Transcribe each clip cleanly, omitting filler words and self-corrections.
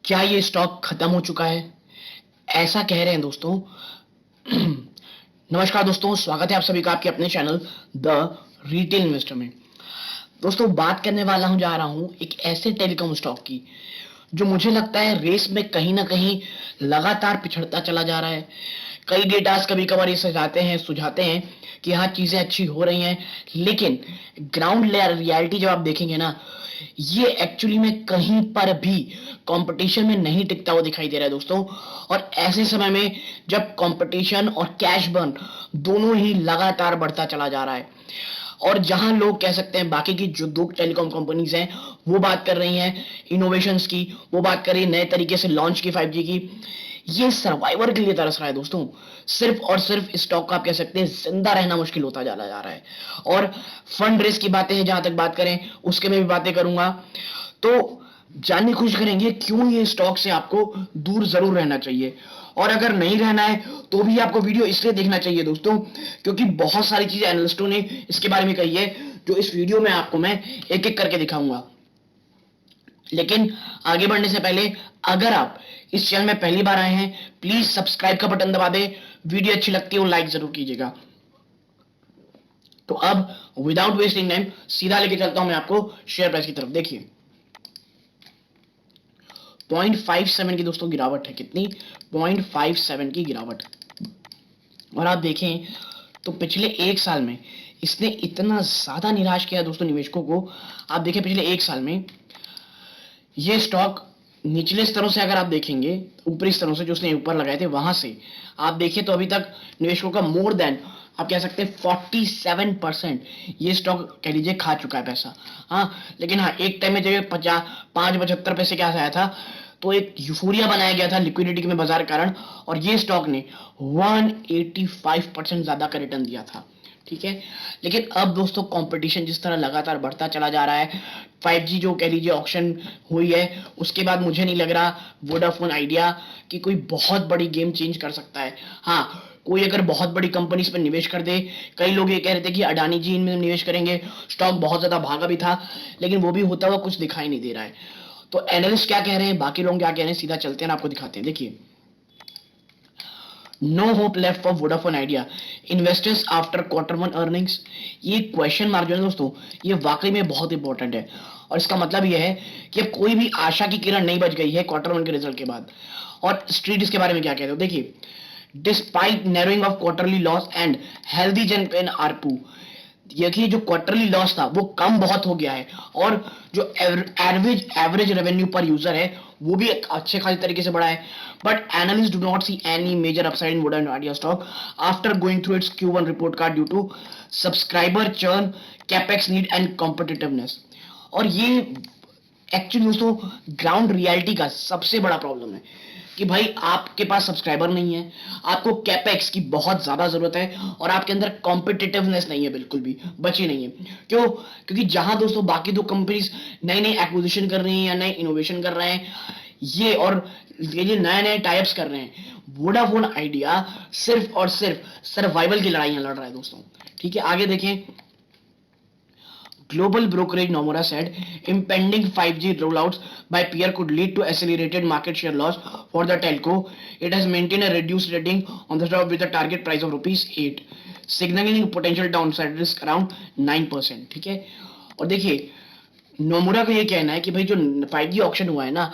क्या ये स्टॉक खत्म हो चुका है, ऐसा कह रहे हैं दोस्तों। नमस्कार दोस्तों, स्वागत है आप सभी का आपके अपने चैनल द रिटेल इन्वेस्टर में। दोस्तों, बात करने वाला हूं जा रहा हूं एक ऐसे टेलीकॉम स्टॉक की जो मुझे लगता है रेस में कहीं ना कहीं लगातार पिछड़ता चला जा रहा है। कई डेटास कभी कभार ये सुझाते हैं कि हाँ, चीजें अच्छी हो रही हैं, लेकिन ग्राउंड लेयर रियलिटी जब आप देखेंगे ना, ये एक्चुअली में कहीं पर भी कंपटीशन में नहीं टिकता हुआ दिखाई दे रहा है दोस्तों। और ऐसे समय में जब कंपटीशन और कैश बर्न दोनों ही लगातार बढ़ता चला जा रहा है, और जहां लोग कह सकते हैं बाकी की जो दो टेलीकॉम कंपनीज हैं वो बात कर रही हैं इनोवेशंस की, वो बात कर रही है नए तरीके से लॉन्च की 5G की, ये सर्वाइवर के लिए तरस रहा है दोस्तों। सिर्फ और सिर्फ स्टॉक का आप कह सकते हैं जिंदा रहना मुश्किल होता जा रहा है। और फंड रेस की बातें हैं, जहां तक बात करें उसके में भी बातें करूंगा। तो जानने की कोशिश करेंगे क्यों ये स्टॉक से आपको दूर जरूर रहना चाहिए, और अगर नहीं रहना है तो भी आपको वीडियो इसलिए देखना चाहिए दोस्तों क्योंकि बहुत सारी चीजें एनालिस्टों ने इसके बारे में कही है जो इस वीडियो में आपको मैं एक एक करके दिखाऊंगा। लेकिन आगे बढ़ने से पहले अगर आप इस चैनल में पहली बार आए हैं, प्लीज सब्सक्राइब का बटन दबा दें। वीडियो अच्छी लगती है वो लाइक जरूर कीजिएगा। तो अब विदाउट वेस्टिंग टाइम सीधा लेके चलता हूं मैं आपको शेयर प्राइस की तरफ। देखिए 0.57 की दोस्तों गिरावट है। कितनी? 0.57 की गिरावट। और आप देखें तो पिछले एक साल में इसने इतना ज्यादा निराश किया दोस्तों निवेशकों को। आप देखें पिछले एक साल में ये स्टॉक निचले स्तरों से अगर आप देखेंगे, ऊपरी स्तरों से जो उसने ऊपर लगाए थे वहां से आप देखिए तो अभी तक निवेशकों का मोर देन आप कह सकते हैं 47% ये स्टॉक कह लीजिए खा चुका है पैसा। हाँ, लेकिन हाँ, एक टाइम में जब 5.75 पैसे क्या आया था तो एक यूफोरिया बनाया गया था लिक्विडिटी में बाजार कारण, और ये स्टॉक ने 185% ज्यादा का रिटर्न दिया था। ठीक है, लेकिन अब दोस्तों कंपटीशन जिस तरह लगातार बढ़ता चला जा रहा है, 5G जो कह लीजिए ऑक्शन हुई है उसके बाद मुझे नहीं लग रहा वोडाफोन आइडिया की कोई बहुत बड़ी गेम चेंज कर सकता है। हाँ, कोई अगर बहुत बड़ी कंपनीज पर निवेश कर दे, कई लोग ये कह रहे थे कि अडानी जी इनमें निवेश करेंगे, स्टॉक बहुत ज्यादा भागा भी था, लेकिन वो भी होता हुआ कुछ दिखाई नहीं दे रहा है। तो एनालिस्ट क्या कह रहे हैं, बाकी लोग क्या कह रहे हैं, सीधा चलते हैं आपको दिखाते हैं। देखिए, no hope left for Vodafone Idea investors after Q1 earnings. ये क्वेश्चन मार्क जो है दोस्तों, ये वाकई में बहुत इंपॉर्टेंट है, और इसका मतलब ये है कि अब कोई भी आशा की किरण नहीं बच गई है Q1 के रिजल्ट के बाद। और स्ट्रीट इसके बारे में क्या कहते हो, देखिए, despite narrowing of quarterly loss and healthy jump in ARPU, देखिए जो क्वार्टरली लॉस था वो कम बहुत हो गया है, और जो एवरेज रेवेन्यू पर यूजर है वो भी अच्छे खासी तरीके से बढ़ा है। But analyst do not see any major upside in Vodafone Idea stock after going through its Q1 report card due to subscriber churn, capex need and competitiveness. और ये एक्चुअली दोस्तों ग्राउंड रियलिटी का सबसे बड़ा प्रॉब्लम है कि भाई आपके पास सब्सक्राइबर नहीं है, आपको कैपेक्स की बहुत ज्यादा जरूरत है, और आपके अंदर कॉम्पिटिटिवनेस नहीं है, बिल्कुल भी बची नहीं है। क्यों? क्योंकि जहां दोस्तों बाकी दो कंपनीज नई नई एक्विजिशन कर रही हैं या नए इनोवेशन कर रहे हैं, ये और ये नए नए टाइप्स कर रहे हैं, वोडाफोन आइडिया सिर्फ और सिर्फ सर्वाइवल की लड़ाइयां लड़ रहा है दोस्तों। ठीक है, आगे देखें। Global brokerage Nomura said impending 5G rollouts by peer could lead to accelerated market share loss for the telco. It has maintained a reduced rating on the stock with a target price of ₹8, signaling potential downside risk around 9%. ठीक है, और देखिए Nomura का ये कहना है कि भाई जो 5G ऑक्शन हुआ है ना,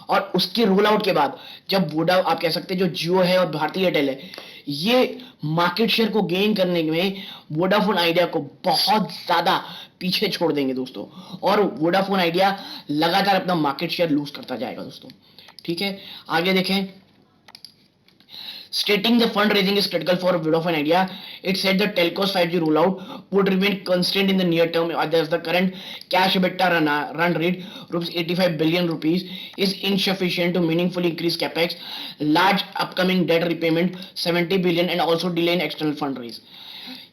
और उसके रोल आउट के बाद जब वोडा आप कह सकते हैं जो जियो है और भारतीय एयरटेल है, ये मार्केट शेयर को गेन करने में वोडाफोन आइडिया को बहुत ज्यादा पीछे छोड़ देंगे दोस्तों, और वोडाफोन आइडिया लगातार अपना मार्केट शेयर लूज करता जाएगा दोस्तों। ठीक है, आगे देखें। Stating the fundraising is critical for Vodafone Idea, it said the telco's 5G rollout would remain constrained in the near term as the current cash EBITDA run rate ₹85 billion is insufficient to meaningfully increase capex, large upcoming debt repayment ₹70 billion and also delay in external fundraise।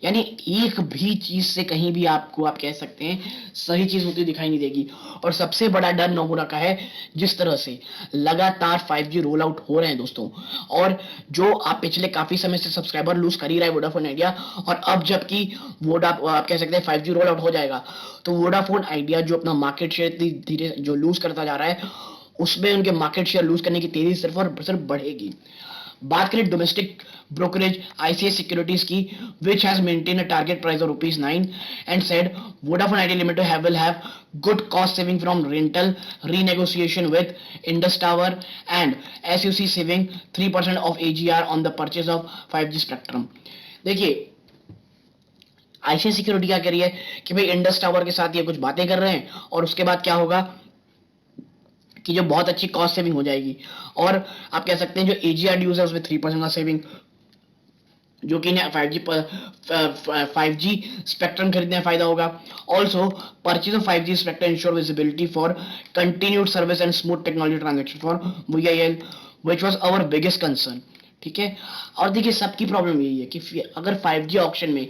यानी एक भी चीज से कहीं भी आपको आप कह सकते हैं सही चीज होती दिखाई नहीं देगी। और सबसे बड़ा डर नोमुरा का है जिस तरह से लगातार 5G रोल आउट हो रहे हैं दोस्तों, और जो आप पिछले काफी समय से सब्सक्राइबर लूज कर ही रहा है वोडाफोन आइडिया, और अब जबकि वोडा आप कह सकते हैं 5G रोल आउट हो जाएगा तो वोडाफोन आइडिया जो अपना मार्केट शेयर धीरे जो लूज करता जा रहा है उसमें उनके मार्केट शेयर लूज करने की तेजी सिर्फ और सिर्फ बढ़ेगी। बात करें डोमेस्टिक ब्रोकरेज आईसीआई सिक्योरिटीज की, which has maintained a target price of ₹9 and said Vodafone Idea Limited will have good cost saving from rental renegotiation with Indus Tower and SUC saving 3% of AGR on the purchase of 5G spectrum। देखिए ICI security क्या कह रही है कि भाई Indus tower के साथ ये कुछ बातें कर रहे हैं और उसके बाद क्या होगा कि जो बहुत अच्छी कॉस्ट सेविंग हो जाएगी, और आप कह सकते हैं जो एजीआर ड्यूज है उसमें 3% का सेविंग, जो कि 5G स्पेक्ट्रम खरीदने में फायदा होगा। Also purchase of 5G spectrum ensure visibility for continued service and smooth technology transaction for VIL which was our biggest concern. ठीक है, और देखिए सबकी प्रॉब्लम यही है कि अगर 5G ऑक्शन में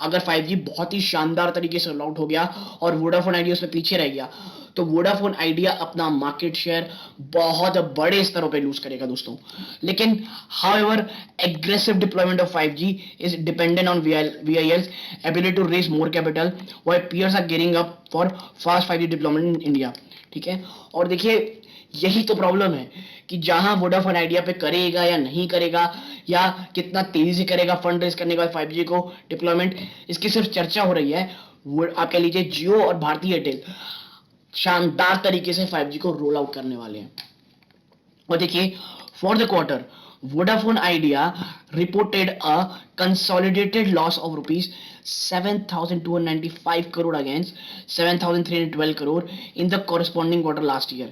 अगर 5G बहुत ही शानदार तरीके से रोल आउट हो गया और वोडाफोन आइडिया उसमें पीछे रह गया, तो वोडाफोन आइडिया अपना मार्केट शेयर बहुत बड़े स्तरों पे लूज करेगा दोस्तों। लेकिन however aggressive deployment of 5G is dependent on VIL's ability to raise more capital while peers are gearing up for fast 5G deployment in India. ठीक है, और देखिए यही तो प्रॉब्लम है कि जहां वोडाफोन आइडिया पे करेगा या नहीं करेगा या कितना तेजी से करेगा फंड रेज करने के बाद 5G को डिप्लॉयमेंट, इसकी सिर्फ चर्चा हो रही है। वो आप कह लीजिए जियो और भारतीय एयरटेल शानदार तरीके से 5G को रोल आउट करने वाले हैं। और देखिए for the quarter Vodafone Idea reported a consolidated loss of rupees 7,295 crore against 7,312 crore in the corresponding quarter last year.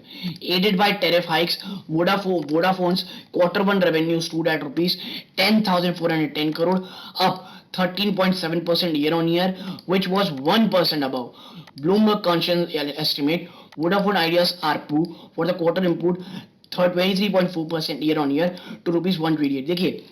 Aided by tariff hikes, Vodafone's quarter one revenue stood at rupees 10,410 crore, up 13.7% year on year, which was 1% above Bloomberg consensus estimate. Vodafone Idea's ARPU for the quarter improved 23.4% year on year to ₹128। देखिए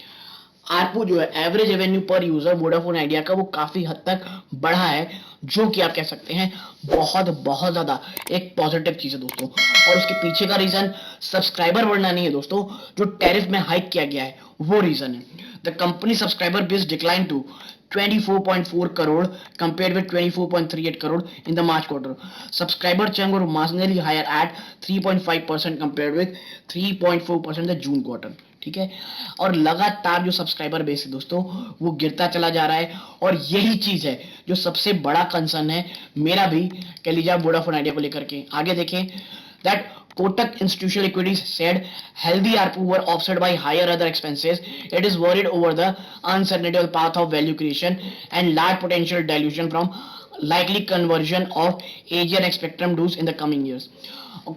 ARPU जो है average revenue per user Vodafone Idea का वो काफी हद तक बढ़ा है, जो कि आप कह सकते हैं बहुत बहुत ज्यादा एक पॉजिटिव चीज है दोस्तों। और उसके पीछे का रीजन सब्सक्राइबर बढ़ना नहीं है दोस्तों, जो टैरिफ में हाइक किया गया है वो रीजन है। The company subscriber base decline to 24.4 crore compared with 24.38 crore in the March quarter. Subscriber churn was marginally higher at 3.5% compared with 3.4% the June quarter। ठीक है, और लगातार जो सब्सक्राइबर बेस है दोस्तों वो गिरता चला जा रहा है, और यही चीज है जो सबसे बड़ा कंसर्न है मेरा भी, कह लीजिए वोडाफोन आइडिया को लेकर के। आगे देखें that Kotak Institutional Equities said healthy ARPU were offset by higher other expenses. It is worried over the uncertainty of the path of value creation and large potential dilution from likely conversion of AGR and spectrum dues in the coming years।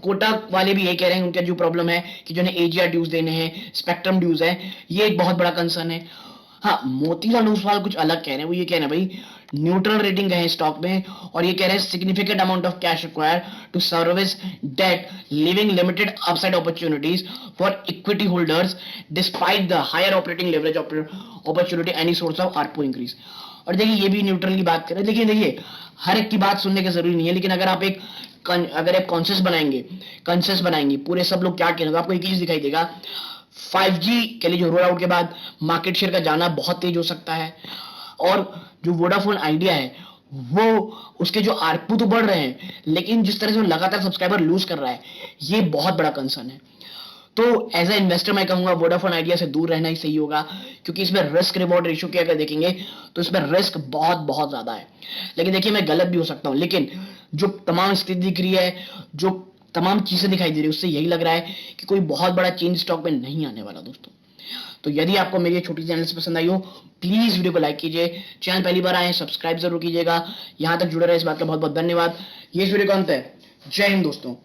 Kotak वाले भी यही कह रहे हैं, उनका जो problem है कि जो AGR ड्यूज देने हैं, स्पेक्ट्रम ड्यूज है, ये एक बहुत बड़ा कंसर्न है। हाँ, मोतीलाल ओसवाल कुछ अलग कह रहे हैं, वो ये कह रहे हैं भाई न्यूट्रल रेटिंग है स्टॉक में, और ये कह रहे हैं significant amount of cash required to service debt, living limited upside opportunities for equity holders despite the higher operating leverage opportunity any source of ARPU increase. और देखिए ये भी न्यूट्रल की बात करें, लेकिन देखिए हर एक की बात सुनने की जरूरी नहीं है, लेकिन अगर आप एक कॉन्सेस बनाएंगे पूरे सब लोग क्या कहेंगे, आपको एक ही चीज दिखाई देगा 5G के लिए जो रोल आउट के बाद मार्केट शेयर का जाना बहुत तेज हो सकता है, और जो वोडाफोन आइडिया है वो उसके जो आरपू तो बढ़ रहे हैं, लेकिन जिस तरह से वो लगातार सब्सक्राइबर लूज कर रहा है ये बहुत बड़ा कंसर्न है। तो एज ए इन्वेस्टर मैं कहूंगा वोडाफोन आइडिया से दूर रहना ही सही होगा, क्योंकि इसमें रिस्क रिवॉर्ड रेशियो की अगर देखेंगे तो इसमें रिस्क बहुत बहुत ज्यादा है। लेकिन देखिए मैं गलत भी हो सकता हूं, लेकिन जो तमाम स्थिति दिख रही है, जो तमाम चीजें दिखाई दे रही है, उससे यही लग रहा है कि कोई बहुत बड़ा चेंज स्टॉक में नहीं आने वाला दोस्तों। तो यदि आपको मेरी छोटी सी चैनल पसंद आई हो प्लीज वीडियो को लाइक कीजिए, चैनल पहली बार आए सब्सक्राइब जरूर कीजिएगा। यहां तक जुड़े रहे इस बात का बहुत बहुत धन्यवाद। ये वीडियो का अंत है। जय हिंद दोस्तों।